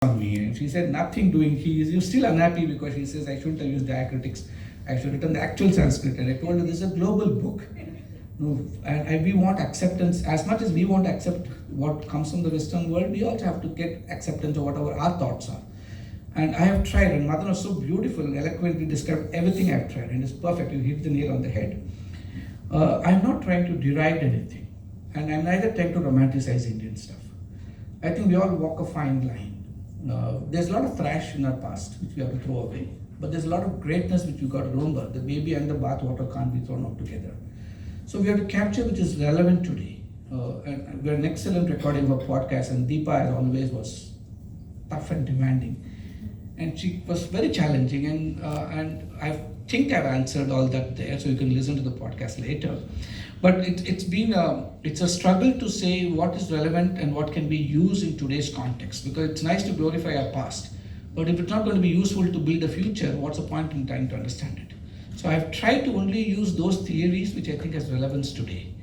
on me, and she said nothing doing. You're still unhappy because she says I shouldn't have used diacritics. I should have written the actual Sanskrit. And I told her this is a global book. No, and we want acceptance as much as we want to accept what comes from the Western world. We also have to get acceptance of whatever our thoughts are. And I have tried, and Madan was so beautiful and eloquently described everything I've tried, and it's perfect. You hit the nail on the head. I'm not trying to deride anything, and I'm neither trying to romanticize Indian stuff. I think we all walk a fine line. There's a lot of trash in our past which we have to throw away, but there's a lot of greatness which we got to remember. The baby and the bathwater can't be thrown out together. So we have to capture which is relevant today. And we're an excellent recording of a podcast, and Deepa, as always, was tough and demanding. And she was very challenging, and I think I've answered all that there, so you can listen to the podcast later. But it's a struggle to say what is relevant and what can be used in today's context, because it's nice to glorify our past, but if it's not going to be useful to build a future, what's the point in trying to understand it? So I've tried to only use those theories which I think has relevance today.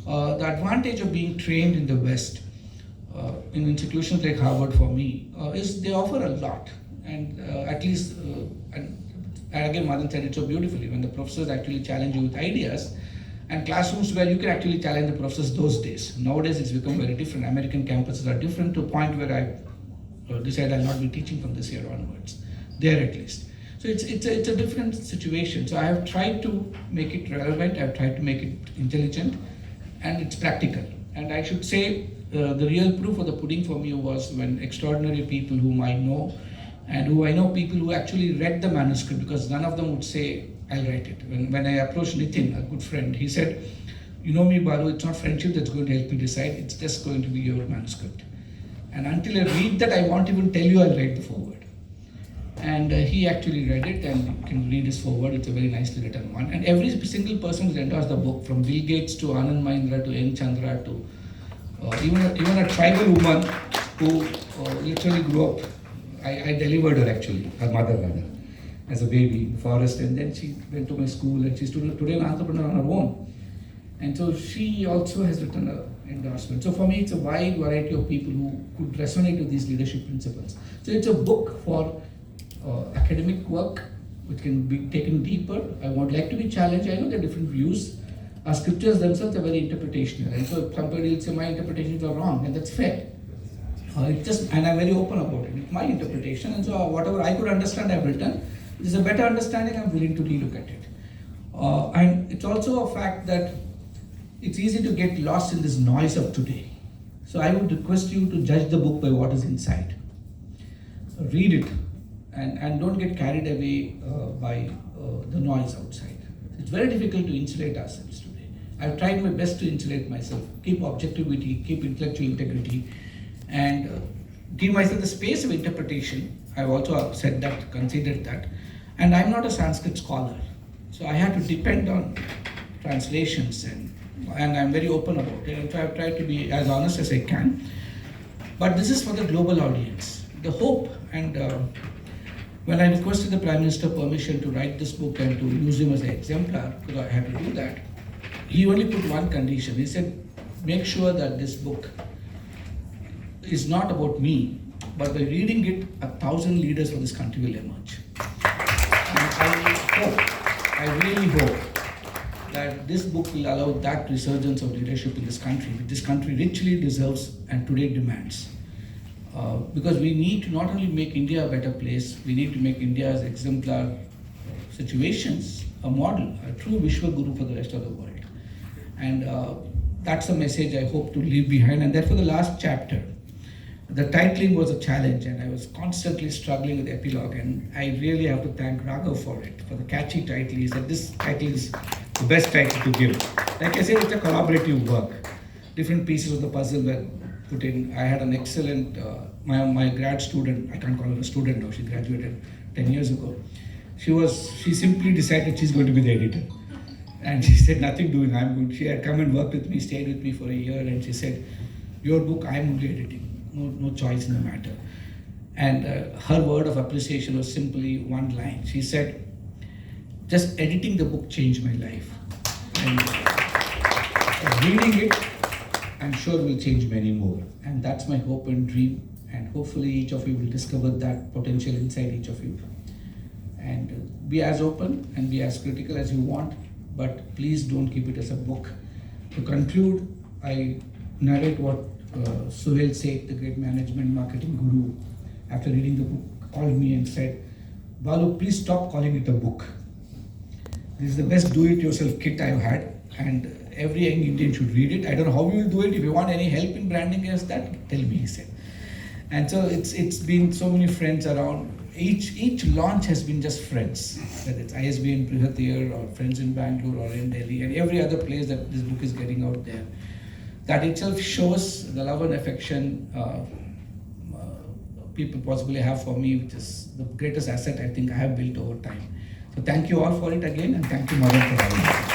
The advantage of being trained in the West, in institutions like Harvard for me, is they offer a lot. And at least, and again, Madan said it so beautifully, when the professors actually challenge you with ideas, and classrooms where you can actually challenge the professors those days. Nowadays, it's become very different. American campuses are different to a point where I decided I'll not be teaching from this year onwards, there at least. So it's a different situation. So I have tried to make it relevant, I've tried to make it intelligent, and it's practical. And I should say, the real proof of the pudding for me was when extraordinary people whom I know, and who I know people who actually read the manuscript, because none of them would say, I'll write it. When I approached Nitin, a good friend, he said, you know me, Balu, it's not friendship that's going to help me decide, it's just going to be your manuscript. And until I read that, I won't even tell you I'll write the foreword. And he actually read it, and you can read his foreword, it's a very nicely written one. And every single person who's endorsed the book, from Bill Gates to Anand Mahindra to N. Chandra to even a tribal woman who literally grew up. I delivered her actually, her mother rather, as a baby in the forest, and then she went to my school, and she's today an entrepreneur on her own. And so she also has written an endorsement. So for me, it's a wide variety of people who could resonate with these leadership principles. So it's a book for academic work, which can be taken deeper. I would like to be challenged. I know there are different views. Our scriptures themselves are very interpretational, and so somebody will say my interpretations are wrong, and that's fair. And I'm very open about it. It's my interpretation, and so whatever I could understand, I've written. If there's a better understanding, I'm willing to relook at it. And it's also a fact that it's easy to get lost in this noise of today. So I would request you to judge the book by what is inside. Read it, and don't get carried away by the noise outside. It's very difficult to insulate ourselves today. I've tried my best to insulate myself, keep objectivity, keep intellectual integrity, and give myself the space of interpretation. I've also said that, considered that. And I'm not a Sanskrit scholar, so I had to depend on translations, and I'm very open about it. And so I've tried to be as honest as I can. But this is for the global audience. The hope, and when I requested the Prime Minister permission to write this book and to use him as an exemplar, because I had to do that, he only put one condition. He said, make sure that this book is not about me, but by reading it, 1,000 leaders for this country will emerge. And I really hope that this book will allow that resurgence of leadership in this country, which this country richly deserves and today demands. Because we need to not only make India a better place, we need to make India's exemplar situations a model, a true Vishwa Guru for the rest of the world. And that's a message I hope to leave behind. And therefore the last chapter, the titling was a challenge, and I was constantly struggling with the epilogue, and I really have to thank Raghav for it, for the catchy title. He said this title is the best title to give. Like I said, it's a collaborative work. Different pieces of the puzzle were put in. I had an excellent, my grad student, I can't call her a student now, she graduated 10 years ago. She simply decided she's going to be the editor. And she said, nothing doing, she had come and worked with me, stayed with me for a year, and she said, your book, I'm only editing. No choice in the matter. And her word of appreciation was simply one line. She said, just editing the book changed my life. And reading it, I'm sure will change many more. And that's my hope and dream. and hopefully each of you will discover that potential inside each of you. And be as open and be as critical as you want, but please don't keep it as a book. To conclude, I narrate what Suhail Seth, the great management marketing guru, after reading the book, called me and said, "Balu, please stop calling it a book. This is the best do-it-yourself kit I've had, and every young Indian should read it. I don't know how you will do it. If you want any help in branding as that, tell me," he said. And so it's been so many friends around. Each launch has been just friends, whether it's ISB in Prihatir or friends in Bangalore or in Delhi and every other place that this book is getting out there. That itself shows the love and affection people possibly have for me, which is the greatest asset I think I have built over time. So thank you all for it again, and thank you, Madam, for having me.